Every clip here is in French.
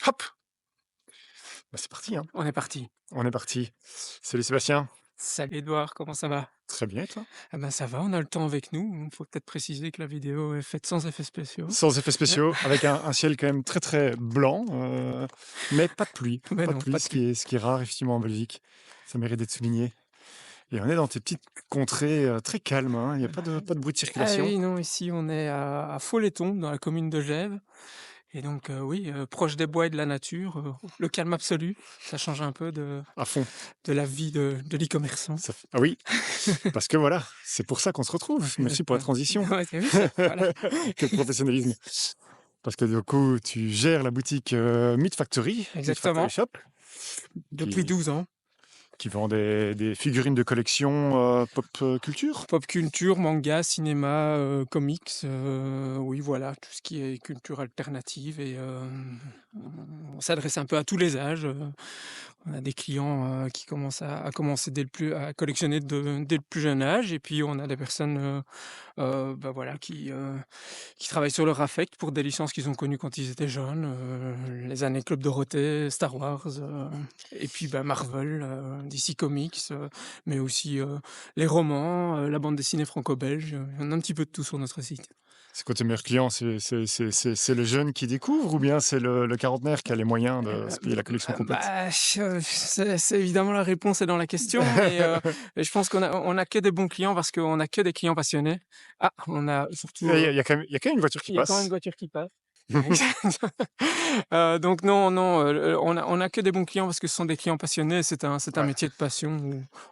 Hop! Bah, c'est parti, hein. On est parti. On est parti. Salut Sébastien. Salut Edouard, comment ça va? Très bien et toi? Ah ben ça va, on a le temps avec nous. Il faut peut-être préciser que la vidéo est faite sans effets spéciaux. Sans effets spéciaux, avec un ciel quand même très, très blanc, mais pas de pluie. Mais Pas de non, pluie, pas de pluie. ce qui est rare effectivement en Belgique. Ça mérite d'être souligné et on est dans tes petites contrées, très calmes, hein. Il y a pas de bruit de Ah circulation. oui, non, ici on est à Folleton, dans la commune de Gèves. Et donc oui, proche des bois et de la nature, le calme absolu. Ça change un peu À fond. de la vie de l'e-commerçant. Ah oui, parce que voilà, c'est pour ça qu'on se retrouve. Merci pour la transition. Ouais, tu vu ça? Voilà. Quel professionnalisme. Parce que du coup, tu gères la boutique, Meat Factory Exactement, Shop, depuis qui 12 ans. qui vend des figurines de collection, pop, culture? Pop culture, manga, cinéma, comics, oui voilà, tout ce qui est culture alternative et on s'adresse un peu à tous les âges, on a des clients, qui commencent à commencer à collectionner dès le plus jeune âge et puis on a des personnes, bah, voilà qui travaillent sur leur affect pour des licences qu'ils ont connues quand ils étaient jeunes, les années Club Dorothée, Star Wars, et puis, bah, Marvel, DC Comics, mais aussi, les romans, la bande dessinée franco-belge, on a un petit peu de tout sur notre site. C'est quoi tes meilleurs clients? C'est le jeune qui découvre ou bien c'est le quarantenaire qui a les moyens de se payer la collection complète? Bah, c'est évidemment la réponse est dans la question, mais je pense qu'on a que des bons clients parce qu'on a que des clients passionnés. Ah, on a surtout, Il y a quand même une voiture qui il y a quand même une passe. voiture qui passe. Donc non, non, on a que des bons clients parce que ce sont des clients passionnés. C'est un Ouais. métier de passion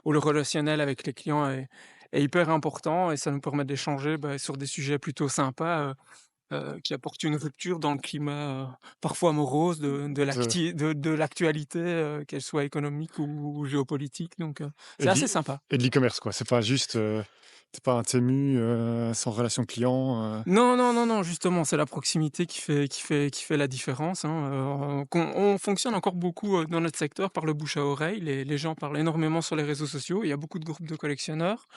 où le relationnel avec les clients est hyper important et ça nous permet d'échanger, bah, sur des sujets plutôt sympas, qui apportent une rupture dans le climat, parfois morose De de l'actualité, qu'elle soit économique ou géopolitique, donc et c'est de assez l'e sympa. et de l'e-commerce, quoi. C'est pas juste, tu pas un Temu, sans relation client. Non, non, non, non, justement, c'est la proximité qui fait la différence, hein, on fonctionne encore beaucoup, dans notre secteur par le bouche à oreille. Les gens parlent énormément sur les réseaux sociaux. Il y a beaucoup de groupes de collectionneurs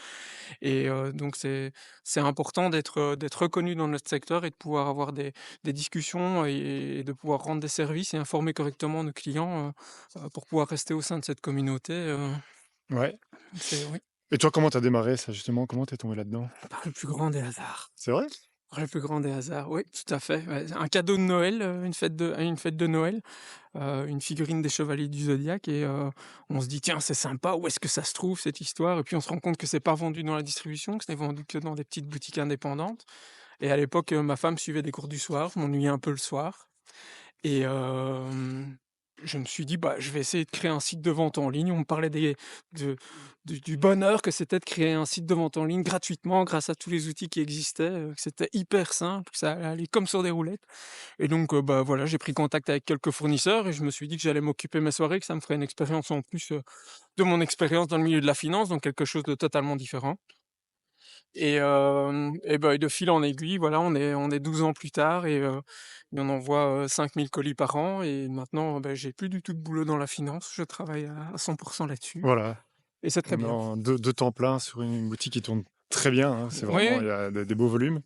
et donc c'est important d'être reconnu dans notre secteur et de pouvoir avoir des discussions et de pouvoir rendre des services et informer correctement nos clients, pour pouvoir rester au sein de cette communauté, Ouais. c'est oui, Et toi, comment t'as démarré ça justement? Comment t'es tombé là-dedans? par le plus grand des hasards. C'est vrai? Le plus grand des hasards, oui, tout à fait, ouais. Un cadeau de Noël, une fête de Noël, une figurine des Chevaliers du Zodiaque et on se dit: «Tiens, c'est sympa, où est-ce que ça se trouve cette histoire?» Et puis on se rend compte que c'est pas vendu dans la distribution, que ce n'est vendu que dans des petites boutiques indépendantes et à l'époque, ma femme suivait des cours du soir, je m'ennuyais un peu le soir et je me suis dit: «Bah, je vais essayer de créer un site de vente en ligne». On me parlait de du bonheur que c'était de créer un site de vente en ligne gratuitement grâce à tous les outils qui existaient, que c'était hyper simple, que ça allait comme sur des roulettes et donc bah, voilà, j'ai pris contact avec quelques fournisseurs et je me suis dit que j'allais m'occuper mes soirées, que ça me ferait une expérience en plus, de mon expérience dans le milieu de la finance, donc quelque chose de totalement différent et bah, et de fil en aiguille, voilà, on est 12 ans plus tard et on envoie, 5 000 colis par an et maintenant, bah, j'ai plus du tout de boulot dans la finance. Je travaille à 100 là-dessus Voilà. et c'est très bien. Non, 2 temps plein sur une boutique qui tourne très bien, hein. C'est Oui, vraiment oui. il y a des beaux volumes.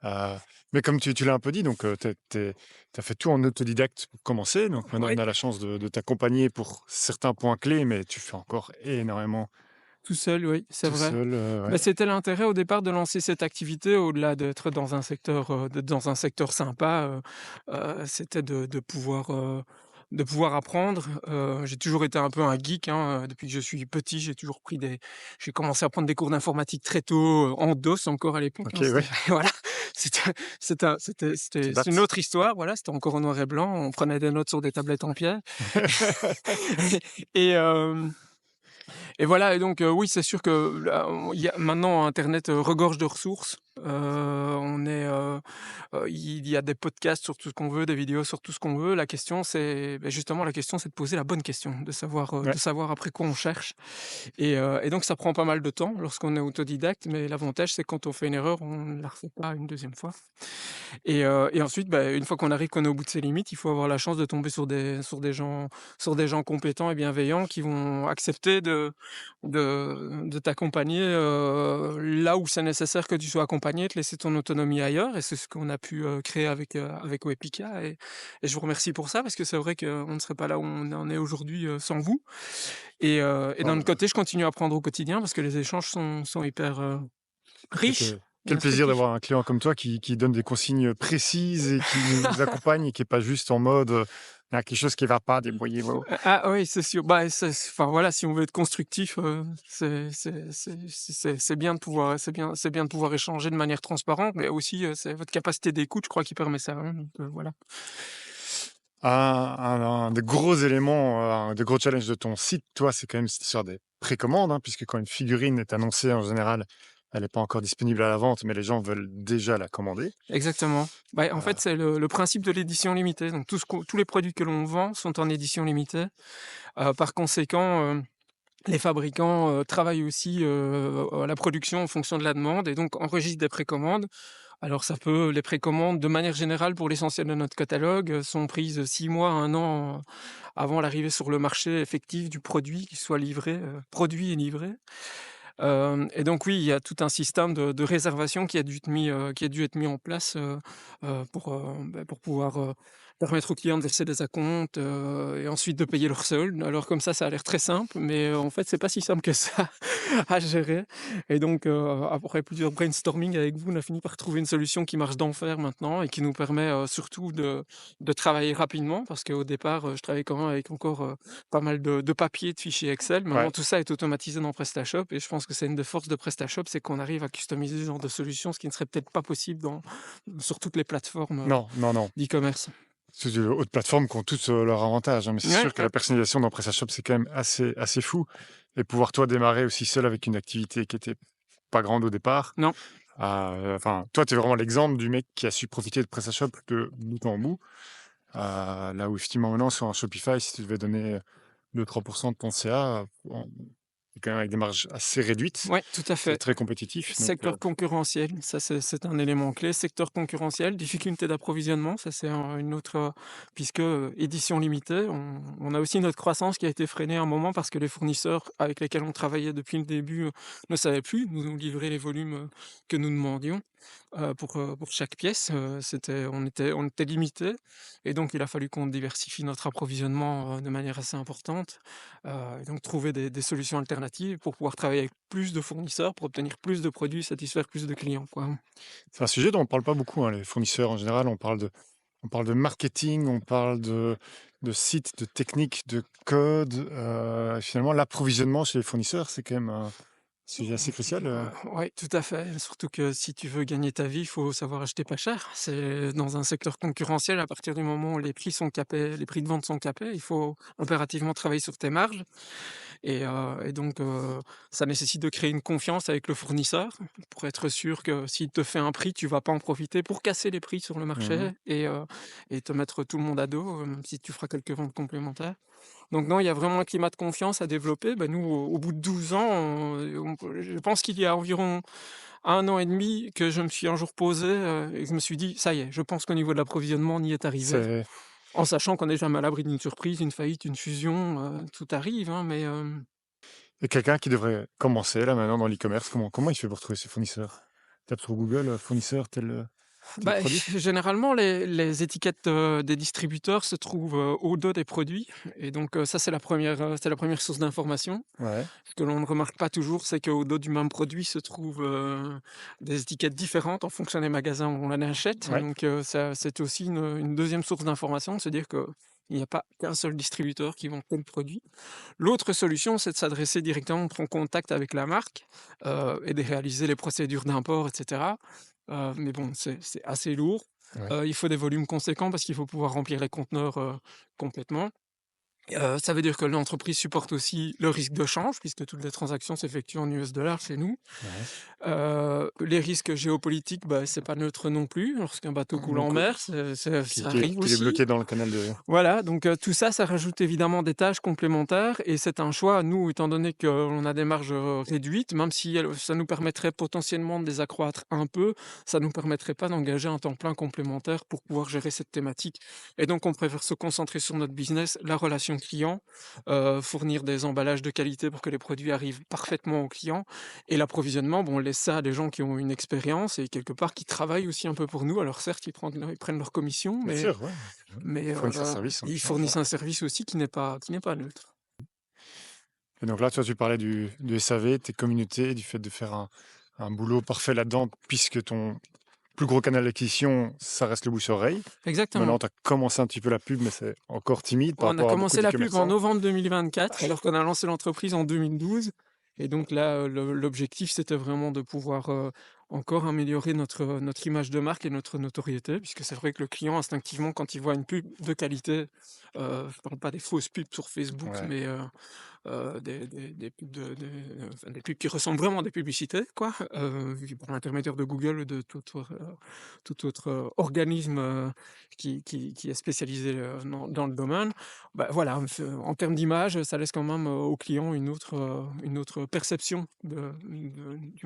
Mais comme tu l'as un peu dit, donc tu as fait tout en autodidacte pour commencer. Donc maintenant, Oui, on a la chance de t'accompagner pour certains points clés, mais tu fais encore énormément tout seul, oui, c'est tout vrai. seul, Bah, ouais. c'était l'intérêt au départ de lancer cette activité au-delà d'être dans un secteur sympa, c'était de pouvoir apprendre. J'ai toujours été un peu un geek, hein, depuis que je suis petit, j'ai commencé à prendre des cours d'informatique très tôt, en DOS encore à l'époque, OK, hein, c'était ouais, voilà, c'était ça c'est une date. autre histoire, voilà, c'était encore en noir et blanc, on prenait des notes sur des tablettes en pierre et et voilà et donc oui, c'est sûr que là, il y a maintenant internet, regorge de ressources. Il y a des podcasts sur tout ce qu'on veut, des vidéos sur tout ce qu'on veut. La question c'est justement la question c'est de poser la bonne question, de Ouais. savoir après quoi on cherche et donc ça prend pas mal de temps lorsqu'on est autodidacte, mais l'avantage c'est que quand on fait une erreur, on ne la refait pas une deuxième fois et ensuite, bah, une fois qu'on est au bout de ses limites, il faut avoir la chance de tomber sur des gens compétents et bienveillants qui vont accepter de t'accompagner, là où c'est nécessaire que tu sois accompagné t'accompagner, te laisser ton autonomie ailleurs et c'est ce qu'on a pu, créer avec Webika et je vous remercie pour ça parce que c'est vrai qu'on ne serait pas là où on en est aujourd'hui, sans vous et Oh d'un autre bah, côté, je continue à apprendre au quotidien parce que les échanges sont hyper, quel riches quel et quel plaisir instructifs. d'avoir un client comme toi qui donne des consignes précises et qui nous accompagne et qui est pas juste en mode, «Il y a quelque chose qui va pas, débrouillez-vous». Ah oui, c'est sûr. Bah, enfin voilà, si on veut être constructif, c'est bien de pouvoir c'est bien de pouvoir échanger de manière transparente, mais aussi, c'est votre capacité d'écoute, je crois, qui permet ça, hein, donc voilà. Un des gros éléments, un des gros challenges de ton site, toi, c'est quand même cette histoire des précommandes, hein, puisque quand une figurine est annoncée, en général, elle n'est pas encore disponible à la vente, mais les gens veulent déjà la commander. Exactement. Bah, en fait, Heu, c'est le principe de l'édition limitée, donc tous les produits que l'on vend sont en édition limitée. Par conséquent, les fabricants, travaillent aussi, à la production en fonction de la demande et donc enregistrent des précommandes. Alors ça peut les précommandes, de manière générale, pour l'essentiel de notre catalogue, sont prises 6 mois, 1 an, avant l'arrivée sur le marché effectif du produit, qu'il soit livré, produit et livré. Et donc oui, il y a tout un système de réservation qui a dû être mis en place, pour pouvoir, permettre aux clients de verser des acomptes, et ensuite de payer leur solde. Alors comme ça a l'air très simple, mais, en fait, c'est pas si simple que ça à gérer et donc, après plusieurs brainstorming avec vous, on a fini par trouver une solution qui marche d'enfer maintenant et qui nous permet, surtout de travailler rapidement parce qu'au départ, je travaillais quand même avec encore, pas mal de papier, de fichiers Excel. Maintenant, ouais. tout ça est automatisé dans PrestaShop et je pense que c'est une des forces de PrestaShop, c'est qu'on arrive à customiser ce genre de solution, ce qui ne serait peut-être pas possible sur toutes les plateformes, Non, non, non. d'e-commerce. C'est de hautes plateformes qui ont toutes, leurs avantages, hein, mais c'est Ouais, sûr que ouais. la personnalisation dans PrestaShop, c'est quand même assez fou et pouvoir, toi, démarrer aussi seul avec une activité qui était pas grande au départ, Non. enfin, toi, tu es vraiment l'exemple du mec qui a su profiter de PrestaShop de bout en bout. Là où effectivement maintenant sur un Shopify, si tu devais donner 2-3 de ton CA, on est quand même avec des marges assez réduites. Ouais, tout à C'est fait. très compétitif donc Secteur concurrentiel, ça c'est un élément clé. Secteur concurrentiel, difficulté d'approvisionnement, ça c'est une autre, puisque, édition limitée, on a aussi notre croissance qui a été freinée à un moment parce que les fournisseurs avec lesquels on travaillait depuis le début, ne savaient plus nous livrer les volumes, que nous demandions, pour chaque pièce. On était limité et donc il a fallu qu'on diversifie notre approvisionnement, de manière assez importante, et donc trouver des solutions alternatives pour pouvoir travailler avec plus de fournisseurs, pour obtenir plus de produits, satisfaire plus de clients, quoi. c'est un sujet dont on parle pas beaucoup, hein, les fournisseurs en général. On parle de marketing, on parle de sites, de techniques, de code. Finalement, l'approvisionnement chez les fournisseurs, c'est quand même un sujet assez crucial. Ouais, tout à fait. Surtout que si tu veux gagner ta vie, il faut savoir acheter pas cher. C'est dans un secteur concurrentiel, à partir du moment où les prix sont capés, les prix de vente sont capés, il faut impérativement travailler sur tes marges. Et donc, ça nécessite de créer une confiance avec le fournisseur pour être sûr que s'il te fait un prix, tu vas pas en profiter pour casser les prix sur le Mmh. marché et te mettre tout le monde à dos, même si tu feras quelques ventes complémentaires. Donc non, il y a vraiment un climat de confiance à développer. Bah, nous, au bout de 12 ans, je pense qu'il y a environ 1 an et demi que je me suis un jour posé, et que je me suis dit: «Ça y est, je pense qu'au niveau de l'approvisionnement, on y est arrivé». C'est En sachant qu'on n'est jamais à l'abri d'une surprise, d'une faillite, une fusion, tout arrive, hein, mais et quelqu'un qui devrait commencer là maintenant dans l'e-commerce, comment il fait pour trouver ses fournisseurs? Tape sur Google, fournisseur tel bah, produit? généralement, les étiquettes, des distributeurs se trouvent, au dos des produits et donc ça, c'est la première source d'information. Ouais, Ce que l'on ne remarque pas toujours, c'est qu'au dos du même produit se trouvent, des étiquettes différentes en fonction des magasins où on en achète. ouais. Donc ça, c'est aussi une 2e source d'information, de se dire qu'il n'y a pas qu'un seul distributeur qui vend tel produit. L'autre solution, c'est de s'adresser directement, prendre contact avec la marque, et de réaliser les procédures d'import et cetera. Mais bon, c'est assez lourd. Ouais. Il faut des volumes conséquents parce qu'il faut pouvoir remplir les conteneurs, complètement. Ça veut dire que l'entreprise supporte aussi le risque de change puisque toutes les transactions s'effectuent en US$ chez nous. Ouais. Les risques géopolitiques, bah, c'est pas neutre non plus. Lorsqu'un bateau coule en Donc mer, ça qui est arrive qu'il est aussi. bloqué dans le canal de Voilà, donc tout ça, ça rajoute évidemment des tâches complémentaires et c'est un choix. Nous, étant donné qu'on a des marges, réduites, même si ça nous permettrait potentiellement de les accroître un peu, ça nous permettrait pas d'engager un temps plein complémentaire pour pouvoir gérer cette thématique et donc on préfère se concentrer sur notre business, la relation satisfaction client, fournir des emballages de qualité pour que les produits arrivent parfaitement aux clients et l'approvisionnement, bon, on laisse ça à des gens qui ont une expérience et quelque part qui travaillent aussi un peu pour nous. Alors certes, ils prennent leur commission, Bien mais sûr, ouais. mais Fournisseur de service en ils échange, ouais. fournissent un service aussi qui n'est pas neutre. Et donc là, toi, tu parlais du SAV, tes communautés, du fait de faire un boulot parfait là-dedans, puisque ton plus gros canal d'acquisition, ça reste le bouche-oreille. Exactement. Maintenant, tu as commencé un petit peu la pub, mais c'est encore timide par On a rapport à beaucoup commencé la pub en d'e-commerçants. novembre 2024, alors qu'on a lancé l'entreprise en 2012. Et donc là, l'objectif, c'était vraiment de pouvoir encore améliorer notre image de marque et notre notoriété, puisque c'est vrai que le client, instinctivement, quand il voit une pub de qualité, je ne parle pas des fausses pubs sur Facebook, Ouais. mais des pubs enfin, des pubs qui ressemblent vraiment à des publicités, quoi, par l'intermédiaire de Google ou de tout autre organisme qui est spécialisé dans le domaine. Bah, voilà, en termes d'image, ça laisse quand même au client une autre perception du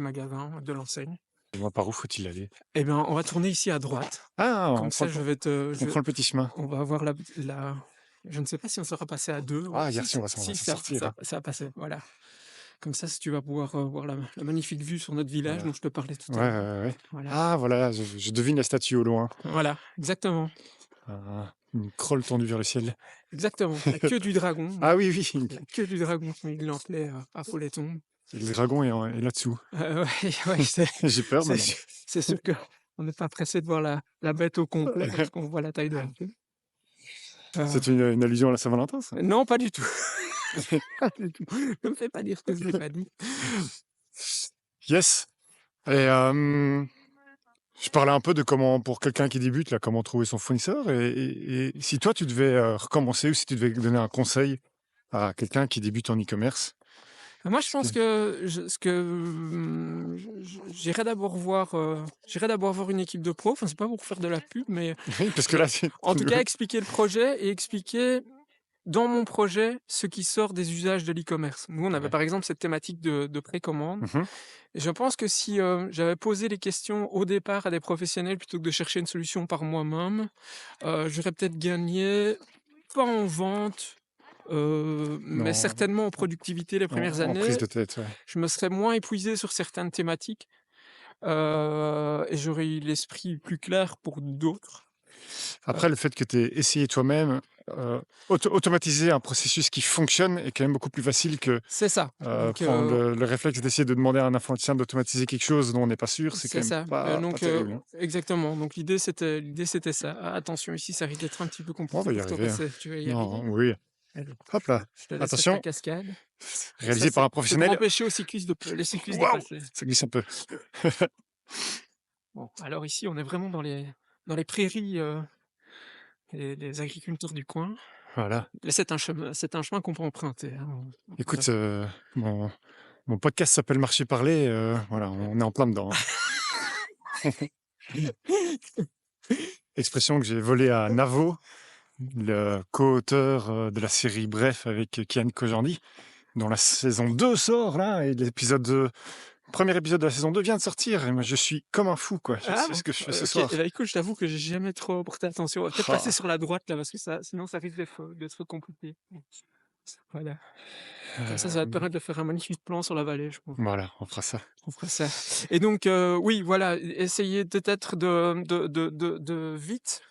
magasin, de l'enseigne. Dis-moi par où faut-il aller? Eh bien, on va tourner ici à droite. Ah, Comme ça, on prend le petit chemin. on va avoir je ne sais pas si on sera passé à deux. Ah, Si, Garci, on va si, s'en ça, sortir, ça, hein. ça a passé, voilà. Comme ça, si tu vas pouvoir voir la magnifique vue sur notre village Voilà. dont je te parlais tout Ouais, à l'heure. ouais, ouais. Voilà, Ah, voilà, je devine la statue au loin. voilà, exactement, Une crolle tendue vers le ciel. exactement. La queue du dragon, Ah oui, oui, la queue du dragon, comme il l'appelait à Folleton. le dragon est là-dessous. Ouais, ouais, J'ai peur c'est maintenant. sûr, c'est sûr que on n'est pas pressé de voir la bête au complet parce qu'on voit la taille de la queue. C'est une allusion à la Saint-Valentin, ça? Non, pas du tout. Pas du tout. Ne me fais pas dire ce que je n'ai pas dit. Yes. Et je parlais un peu de comment, pour quelqu'un qui débute, là, comment trouver son fournisseur. Et si toi, tu devais recommencer ou si tu devais donner un conseil à quelqu'un qui débute en e-commerce. Moi, je pense que j'irai d'abord voir une équipe de pros. Enfin, c'est pas pour faire de la pub, mais Oui, parce que là, c'est... en tout cas, expliquer le projet et expliquer dans mon projet ce qui sort des usages de l'e-commerce. Nous, on avait Ouais. par exemple cette thématique de précommande. Mhm. Et je pense que si j'avais posé les questions au départ à des professionnels plutôt que de chercher une solution par moi-même, j'aurais peut-être gagné, pas en vente, mais Non, certainement en productivité les premières en prise années. de tête, ouais. Je me serais moins épuisé sur certaines thématiques et j'aurais eu l'esprit plus clair pour d'autres. Après, le fait que tu aies essayé toi-même, automatiser un processus qui fonctionne est quand même beaucoup plus facile que C'est ça. Donc, prendre le réflexe d'essayer de demander à un informaticien d'automatiser quelque chose dont on n'est pas sûr. C'est quand c'est même ça. pas terrible, hein. Exactement. Donc l'idée c'était ça. Ah, attention, ici, ça risque d'être un petit peu On compliqué va y pour te arriver, hein. passer. Tu vas y Non, arriver? oui. Allez, Hop là. je te laisse faire ta Attention, cascade. Ça, réalisé par un c'est pour professionnel. empêcher les cyclistes de Waouh, passer. ça glisse un peu. Bon, alors ici, on est vraiment dans les prairies, des agriculteurs du coin. Voilà. Et c'est un chemin qu'on peut emprunter, hein. Écoute, mon podcast s'appelle Marché Parler. Voilà, on est en plein dedans, hein. Expression que j'ai volée à Navo, le co-auteur de la série Bref avec Kian Kojandi, dont la saison 2 sort là, et premier épisode de la saison 2 vient de sortir, et moi je suis comme un fou, quoi. Je Ah sais bon? ce que je fais ce OK. soir. Eh bah, écoute, je t'avoue que j'ai jamais trop porté attention. On va peut-être passer Ah, sur la droite là, parce que sinon ça risque d'être compliqué. Voilà. Comme ça va te euh, permettre de faire un magnifique plan sur la vallée, je pense. voilà, on fera ça. On fera ça. Et donc, oui, voilà, essayer peut-être de vite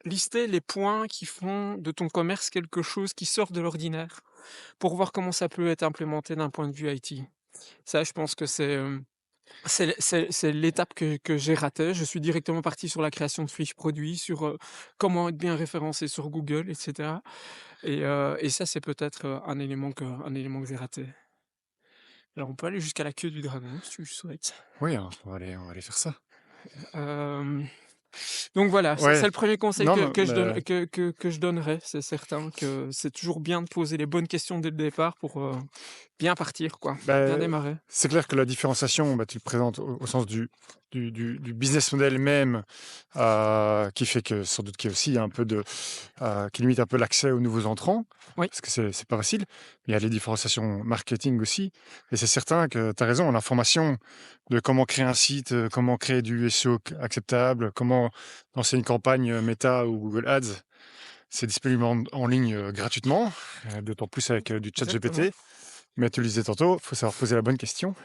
lister les points qui font de ton commerce quelque chose qui sort de l'ordinaire, pour voir comment ça peut être implémenté d'un point de vue IT. Ça, je pense que c'est l'étape que j'ai ratée. Je suis directement parti sur la création de fiches produits, sur comment être bien référencé sur Google, etc. Et ça, c'est peut-être un élément que j'ai raté. Alors, on peut aller jusqu'à la queue du dragon, si tu le souhaites. Oui, hein, on va aller faire ça. Euh, Donc voilà, c'est Ouais, le premier conseil non, que je donne, mais que je donnerais. C'est certain que c'est toujours bien de poser les bonnes questions dès le départ pour bien partir, quoi, bien bah, démarrer. c'est clair que la différenciation, bah, tu le présentes au sens du business model même, qui fait que, sans doute, qu'il y a aussi un peu qui limite un peu l'accès aux nouveaux entrants, Oui, parce que c'est pas facile. Il y a les différenciations marketing aussi. Et c'est certain que tu as raison, l'information de comment créer un site, comment créer du SEO acceptable, comment lancer une campagne Meta ou Google Ads, C'est disponible en ligne, gratuitement, d'autant plus avec, du Exactement. ChatGPT. Mais tu le disais tantôt, il faut savoir poser la bonne question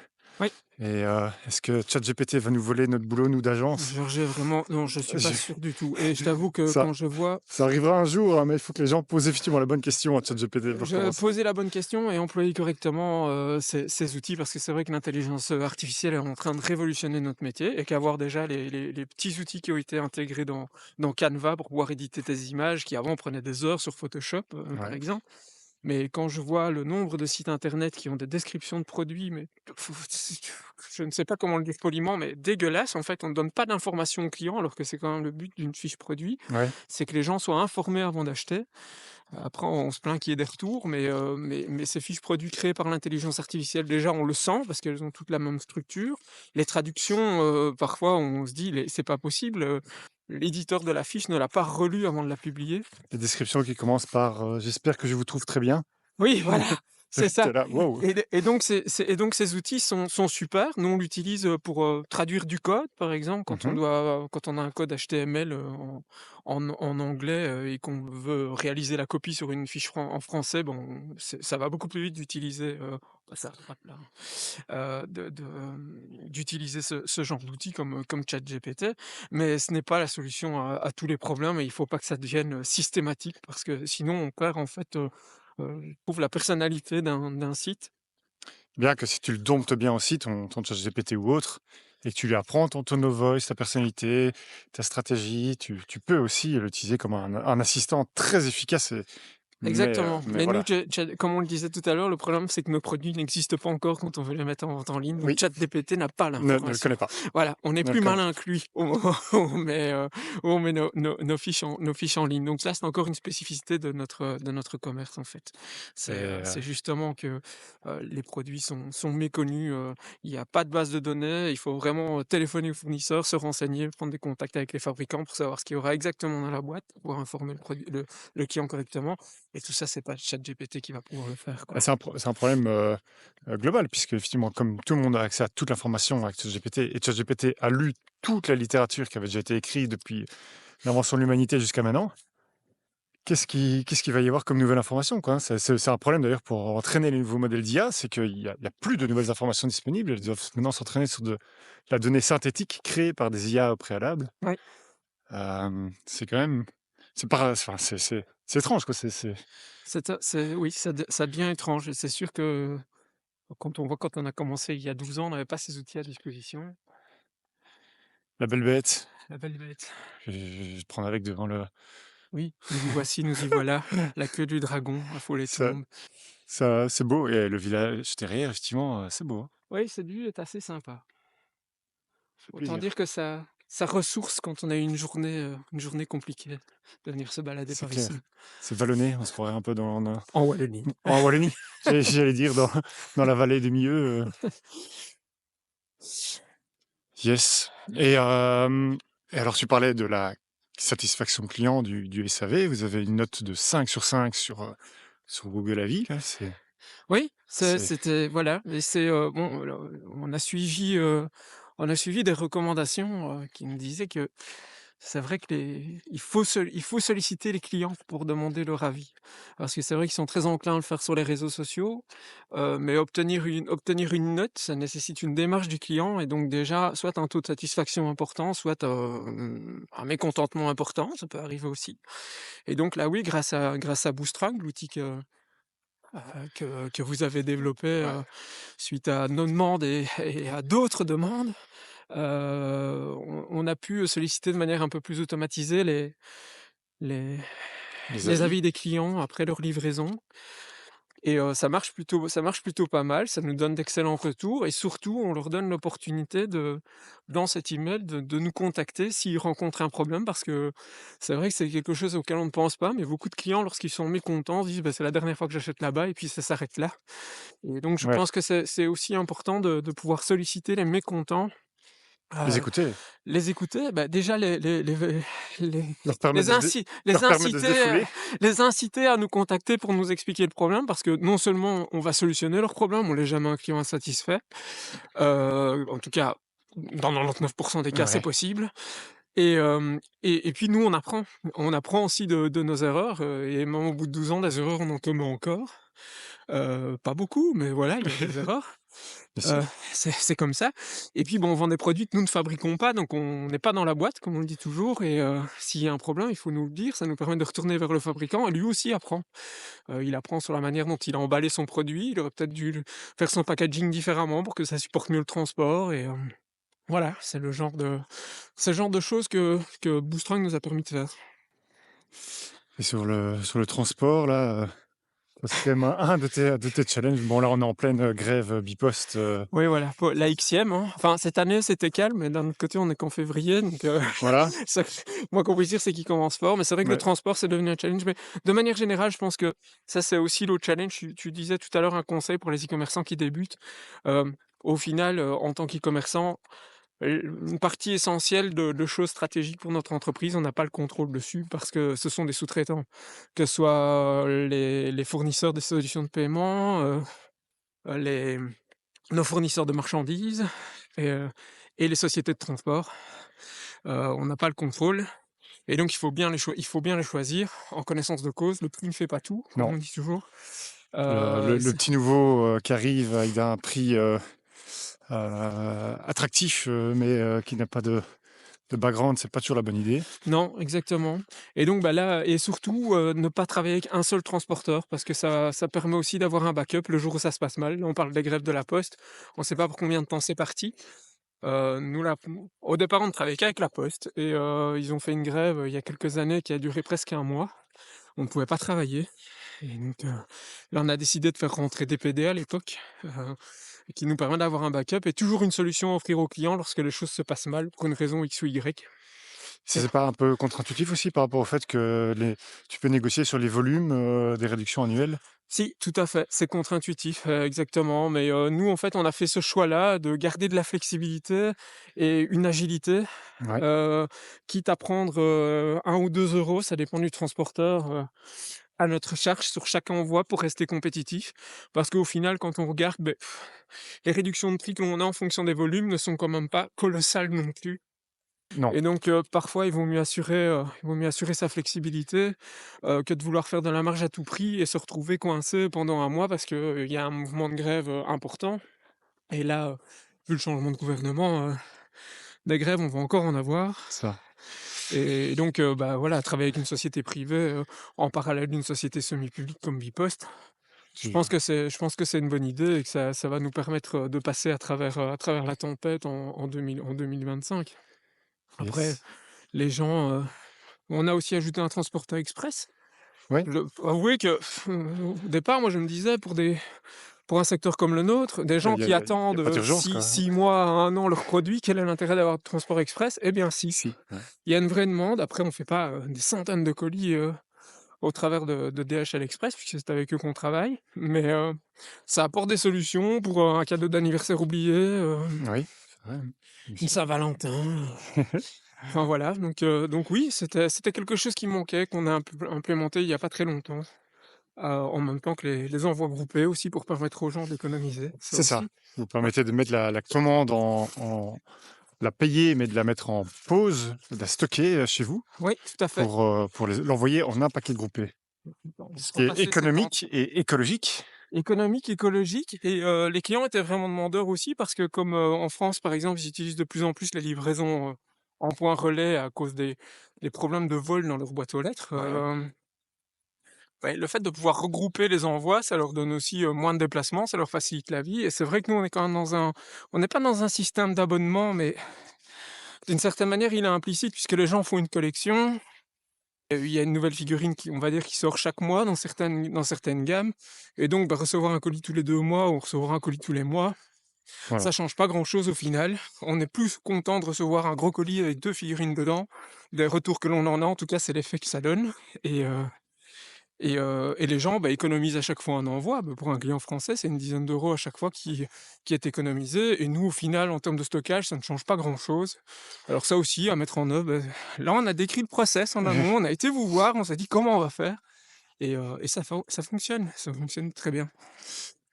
Oui. et est-ce que ChatGPT va nous voler notre boulot, nous, d'agence? J'ai vraiment non, je suis pas Je sûr du tout et je t'avoue que ça quand je vois ça arrivera un jour, hein, mais il faut que les gens posent effectivement la bonne question à ChatGPT pour je commencer. poser la bonne question et employer correctement, ces outils parce que c'est vrai que l'intelligence, artificielle est en train de révolutionner notre métier et qu'avoir déjà les petits outils qui ont été intégrés dans Canva pour pouvoir éditer tes images qui avant prenaient des heures sur Photoshop, par Ouais, exemple. Mais quand je vois le nombre de sites internet qui ont des descriptions de produits, mais je ne sais pas comment le dire poliment, mais dégueulasse en fait, on ne donne pas d'informations aux clients alors que c'est quand même le but d'une fiche produit, ouais. c'est que les gens soient informés avant d'acheter. Après, on se plaint qu'il y ait des retours, mais ces fiches produits créées par l'intelligence artificielle, déjà, on le sent parce qu'elles ont toutes la même structure. Les traductions, parfois, on se dit: «Les c'est pas possible, l'éditeur de la fiche ne l'a pas relue avant de la publier». Des descriptions qui commencent par, «J'espère que je vous trouve très bien». Oui, voilà, c'est Tu ça là: «Waouh!» et donc ces outils sont super. Nous, on l'utilise, pour, traduire du code, par exemple, Mmh. quand on a un code HTML, en anglais, et qu'on veut réaliser la copie sur une fiche en français, bon, ça va beaucoup plus vite d'utiliser, passe à droite là, d'utiliser ce genre d'outils comme ChatGPT, mais ce n'est pas la solution à tous les problèmes et il faut pas que ça devienne, systématique parce que sinon on perd en fait, je trouve la personnalité d'un site. Bien que si tu le domptes bien aussi, ton ChatGPT ou autre, et que tu lui apprends ton tone of voice, ta personnalité, ta stratégie, tu peux aussi l'utiliser comme un assistant très efficace Exactement, mais mais nous, voilà. comme on le disait tout à l'heure, le problème, c'est que nos produits n'existent pas encore quand on veut les mettre en vente en ligne, donc Oui, ChatGPT n'a pas ne le l'information. connais pas, Voilà, on est ne le plus connais pas. malin que lui au moment où on met nos fiches en ligne, donc ça, c'est encore une spécificité de notre commerce, en fait. Et C'est justement que, les produits sont méconnus, il y a pas de base de données, il faut vraiment, téléphoner aux fournisseurs, se renseigner, prendre des contacts avec les fabricants pour savoir ce qu'il y aura exactement dans la boîte, pour pouvoir informer le client correctement. Et tout ça, c'est pas ChatGPT qui va pouvoir le faire, bah, quoi. c'est un problème, global puisque effectivement, comme tout le monde a accès à toute l'information avec ChatGPT et ChatGPT a lu toute la littérature qui avait déjà été écrite depuis l'invention de l'humanité jusqu'à maintenant. Qu'est-ce qu'il va y avoir comme nouvelle information, quoi, hein? C'est un problème d'ailleurs pour entraîner les nouveaux modèles d'IA, c'est qu'il y a plus de nouvelles informations disponibles. Elles doivent maintenant s'entraîner sur de la donnée synthétique créée par des IA au préalable. Ouais, C'est quand même c'est pas enfin, c'est étrange, quoi, c'est oui, ça devient étrange et c'est sûr que quand on a commencé il y a 12 ans, on n'avait pas ces outils à disposition. la belle bête. La belle bête. Je vais te prendre avec devant le Oui, nous y voici, nous y voilà, la queue du dragon, à les ça tombes. c'est beau et le village derrière, effectivement, c'est beau, hein. Oui, cette vue est assez sympa. Ça fait Autant dire plaisir. que ça ressource quand on a eu une journée compliquée de venir se balader C'est par ici. clair. C'est vallonné, on se croirait un peu En Wallonie. en Wallonie. J'allais dire dans la vallée des Milieux, yes et alors tu parlais de la satisfaction client du SAV. Vous avez une note de 5 sur 5 sur Google Avis là, Oui, c'est c'était voilà et c'est, bon, on a suivi des recommandations, qui nous disaient que c'est vrai que il faut solliciter les clients pour demander leur avis. Parce que c'est vrai qu'ils sont très enclins à le faire sur les réseaux sociaux, mais obtenir une note, ça nécessite une démarche du client et donc déjà, soit un taux de satisfaction important, soit, un mécontentement important, ça peut arriver aussi et donc là, oui, grâce à Boostrang, l'outil que vous avez développé, ouais, suite à nos demandes et à d'autres demandes, on a pu solliciter de manière un peu plus automatisée les les les avis. avis des clients après leur livraison et ça marche plutôt pas mal. Ça nous donne d'excellents retours et surtout, on leur donne l'opportunité dans cet email de nous contacter s'ils rencontrent un problème parce que c'est vrai que c'est quelque chose auquel on ne pense pas, mais beaucoup de clients, lorsqu'ils sont mécontents, se disent: «Bah, c'est la dernière fois que j'achète là-bas» et puis ça s'arrête là. Et donc je Ouais, pense que c'est aussi important de pouvoir solliciter les mécontents, les heu, écouter, les écouter, bah, déjà les leur permettre de se dé leur permettre de se défouler. les inciter à nous contacter pour nous expliquer le problème parce que non seulement on va solutionner leur problème, on n'est jamais un client insatisfait, en tout cas dans 99 des cas, c'est Ouais, possible Et puis nous, on apprend. On apprend aussi de nos erreurs, et même au bout de 12 ans, des erreurs, on en commet encore. Pas beaucoup, mais voilà, il y a des erreurs. Bien Heu, sûr. c'est comme ça. Et puis, bon, on vend des produits que nous ne fabriquons pas, donc on n'est pas dans la boîte, comme on le dit toujours. Et s'il y a un problème, il faut nous le dire. Ça nous permet de retourner vers le fabricant, et lui aussi apprend. Il apprend sur la manière dont il a emballé son produit. Il aurait peut-être dû faire son packaging différemment pour que ça supporte mieux le transport. Et voilà, c'est le genre de choses que Boostrong nous a permis de faire. Et sur le transport, là, c'est quand même un de tes challenges. Bon, là, on est en pleine grève Bipost. Oui, voilà, pour la X-ième, hein. Enfin, cette année, c'était calme, mais d'un autre côté, on est qu'en février, donc Voilà. ça moins qu'on puisse dire, c'est qu'il commence fort. Mais c'est vrai que le Ouais. transport, c'est devenu un challenge. Mais de manière générale, je pense que ça, c'est aussi l'autre challenge. Tu disais tout à l'heure un conseil pour les e-commerçants qui débutent. Au final, en tant qu'e-commerçant, une partie essentielle de choses stratégiques pour notre entreprise, on n'a pas le contrôle dessus parce que ce sont des sous-traitants. Que ce soit les fournisseurs des solutions de paiement, les nos fournisseurs de marchandises, et et les sociétés de transport. On n'a pas le contrôle, et donc il faut bien les choisir en connaissance de cause. Le prix ne fait pas tout, comme Non. on dit toujours. Le C'est petit nouveau qui arrive avec un prix attractif, mais qui n'a pas de background, c'est pas toujours la bonne idée. Non, exactement. Et donc, bah, là, et surtout, ne pas travailler avec un seul transporteur, parce que ça permet aussi d'avoir un backup le jour où ça se passe mal. Là, on parle des grèves de la Poste, on ne sait pas pour combien de temps c'est parti. Nous, là, au départ, on ne travaillait qu'avec la Poste, et ils ont fait une grève, il y a quelques années, qui a duré presque un mois. On ne pouvait pas travailler, et donc là, on a décidé de faire rentrer des PD à l'époque, qui nous permet d'avoir un backup et toujours une solution à offrir aux clients lorsque les choses se passent mal pour une raison X ou Y. Ça, Et c'est pas un peu contre-intuitif aussi par rapport au fait que tu peux négocier sur les volumes des réductions annuelles? si, tout à fait, c'est contre-intuitif, exactement, mais nous, en fait, on a fait ce choix-là de garder de la flexibilité et une agilité, Ouais. heu, quitte à prendre, 1 ou 2 euros, ça dépend du transporteur, à notre charge sur chaque envoi pour rester compétitif. Parce qu'au final, quand on regarde, beh, les réductions de prix que l'on a en fonction des volumes ne sont quand même pas colossales non plus. Non. Et donc, parfois, il vaut mieux assurer sa flexibilité, que de vouloir faire de la marge à tout prix et se retrouver coincé pendant un mois parce qu'il y a un mouvement de grève, important. Et là, vu le changement de gouvernement, des grèves, on va encore en avoir. Ça. Et donc, bah, voilà, travailler avec une société privée, en parallèle d'une société semi-publique comme Bipost, je Je pense que c'est une bonne idée, et que ça va nous permettre, de passer à travers la tempête en 2025. Après, Yes. les gens, on a aussi ajouté un transporteur express. Ouais. Je dois avouer que, au départ, moi, je me disais pour un secteur comme le nôtre, des Il gens y a qui y a y a attendent, pas d'urgence, six quoi. 6 mois à 1 an leurs produits, quel est l'intérêt d'avoir de transport express? Eh bien si, Si, ouais. il y a une vraie demande. Après, on fait pas, des centaines de colis, au travers de DHL Express, puisque c'est avec eux qu'on travaille, mais ça apporte des solutions pour, un cadeau d'anniversaire oublié, Oui, c'est vrai, bien une sûr. Saint-Valentin. Enfin voilà, donc oui, c'était quelque chose qui manquait, qu'on a implémenté il y a pas très longtemps, en même temps que les envois groupés aussi, pour permettre aux gens d'économiser, ça C'est ça. aussi. Vous Ouais. permettez de mettre la commande la payer, mais de la mettre en pause, de la stocker, chez vous Oui, tout à fait. pour l'envoyer en un paquet groupé. Ce qui est Remplacer ces temps économique et écologique. économique, écologique, et les clients étaient vraiment demandeurs aussi parce que comme, en France, par exemple, ils utilisent de plus en plus les livraisons, en point relais à cause des problèmes de vol dans leur boîte aux lettres. Ouais. Ouais, le fait de pouvoir regrouper les envois, ça leur donne aussi, moins de déplacements, ça leur facilite la vie. Et c'est vrai que nous, on est quand même on n'est pas dans un système d'abonnement, mais d'une certaine manière, il est implicite puisque les gens font une collection. Il y a une nouvelle figurine qui, on va dire, qui sort chaque mois dans certaines gammes, et donc, bah, recevoir un colis tous les 2 mois ou recevoir un colis tous les mois, Voilà. ça change pas grand-chose au final. On est plus content de recevoir un gros colis avec 2 figurines dedans. Des retours que l'on en a, en tout cas, c'est l'effet que ça donne. Et les gens, bah, économisent à chaque fois un envoi. Bah, pour un client français, c'est une dizaine d'euros à chaque fois qui est économisé, et nous, au final, en termes de stockage, ça ne change pas grand-chose. Alors ça aussi, à mettre en œuvre, là, on a décrit le process en amont, on a été vous voir, on s'est dit: «Comment on va faire?» Et ça fonctionne très bien.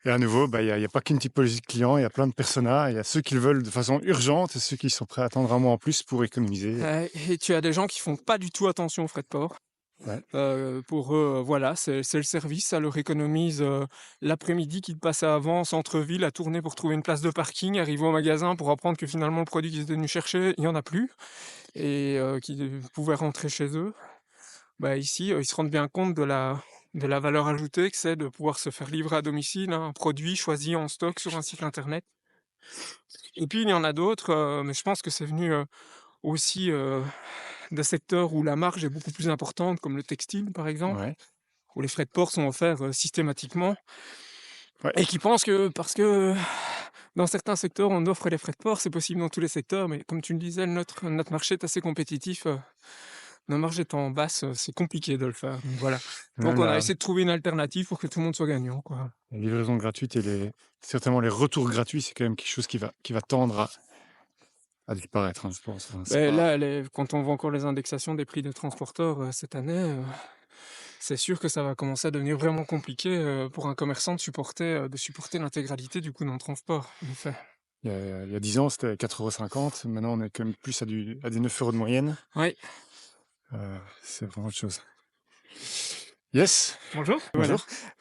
Et à nouveau, bah, il y a pas qu'une typologie de clients, il y a plein de personas. Il y a ceux qui le veulent de façon urgente et ceux qui sont prêts à attendre un mois en plus pour économiser. Et tu as des gens qui font pas du tout attention aux frais de port. Ouais. Pour eux, voilà, c'est le service, ça leur économise, l'après-midi qu'ils passaient avant en centre-ville à tourner pour trouver une place de parking, arriver au magasin pour apprendre que finalement le produit qu'ils étaient venus chercher, il y en a plus et qu'ils pouvaient rentrer chez eux. Bah, ici, ils se rendent bien compte de la valeur ajoutée que c'est de pouvoir se faire livrer à domicile, hein, un produit choisi en stock sur un site internet. Et puis il y en a d'autres, mais je pense que c'est venu, aussi, des secteurs où la marge est beaucoup plus importante, comme le textile par exemple, Ouais. où les frais de port sont offerts, systématiquement Ouais. et qui pensent que parce que dans certains secteurs on offre les frais de port, c'est possible dans tous les secteurs, mais comme tu le disais, notre marché est assez compétitif, nos marges étant basses, c'est compliqué de le faire, donc voilà. Donc Même on a la essayé de trouver une alternative pour que tout le monde soit gagnant, quoi. la livraison gratuite et certainement les retours gratuits, c'est quand même quelque chose qui va tendre à disparaître, hein, je pense, hein. C'est Beh, pas là, quand on voit encore les indexations des prix des transporteurs, cette année, c'est sûr que ça va commencer à devenir vraiment compliqué, pour un commerçant de supporter l'intégralité du coût d'un transport, en effet. il y a 10 ans, c'était 4,50 €. Maintenant, on est quand même plus à des 9 € de moyenne. Oui, C'est vraiment autre chose. Yes, bonjour. Voilà.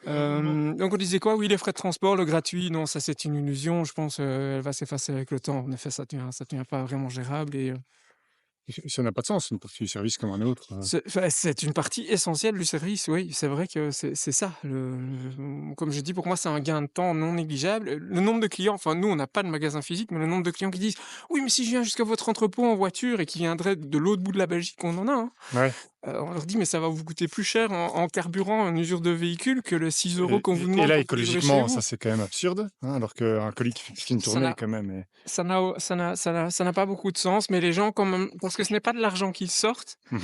bonjour. Donc on disait quoi? Oui, les frais de transport, le gratuit, non, ça c'est une illusion, je pense, elle va s'effacer avec le temps. En effet, ça devient pas vraiment gérable et Ça n'a pas de sens, c'est une partie du service comme un autre. c'est une partie essentielle du service, oui, c'est vrai que c'est ça, comme je dis, pour moi, c'est un gain de temps non négligeable. Le nombre de clients, enfin, nous, on n'a pas de magasin physique, mais le nombre de clients qui disent: «Oui, mais si je viens jusqu'à votre entrepôt en voiture» et qui viendraient de l'autre bout de la Belgique, on en a, hein. Ouais. On leur dit: «Mais ça va vous coûter plus cher en carburant, en usure de véhicule que les 6 € qu'on vous Et demande là, pour vous livrer chez écologiquement, vous». ça c'est quand même absurde, hein, alors qu'un colis qui fait une Ça tournée n'a quand même est... ça n'a pas beaucoup de sens, mais les gens quand même parce que ce n'est pas de l'argent qu'ils sortent. Mmh.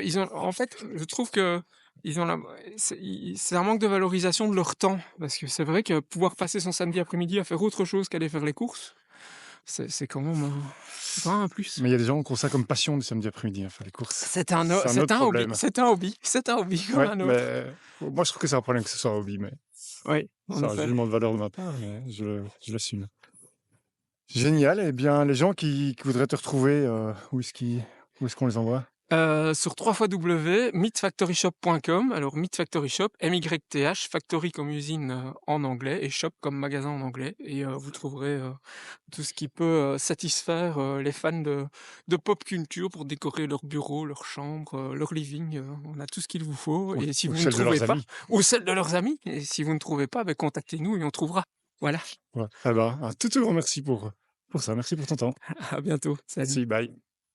Ils ont en fait, je trouve que ils ont la c'est un manque de valorisation de leur temps. Parce que c'est vrai que pouvoir passer son samedi après-midi à faire autre chose qu'aller faire les courses, c'est quand même un plus. Mais il y a des gens qui ont ça comme passion du samedi après-midi, hein, faire les courses. C'est un C'est autre un hobby, problème. c'est un hobby comme Ouais, un autre. mais moi je trouve que c'est un problème que ce soit un hobby, mais Oui, en c'est un effet. jugement de valeur de ma part, mais je l'assume. Génial. Eh bien, les gens qui voudraient te retrouver, où est-ce qu'on les envoie? Sur www.mythfactoryshop.com. Alors Myth Factory Shop, MYTH, factory comme usine, en anglais et shop comme magasin en anglais et vous trouverez, tout ce qui peut, satisfaire, les fans de pop culture pour décorer leur bureau, leur chambre, leur living, on a tout ce qu'il vous faut et si Ou vous ne celle de trouvez leurs pas amis. ou celle de leurs amis et si vous ne trouvez pas, beh, contactez-nous et on trouvera. Voilà, Ouais. Ah bah, un tout grand merci pour ça. Merci pour ton temps. à bientôt. Salut. Merci, bye.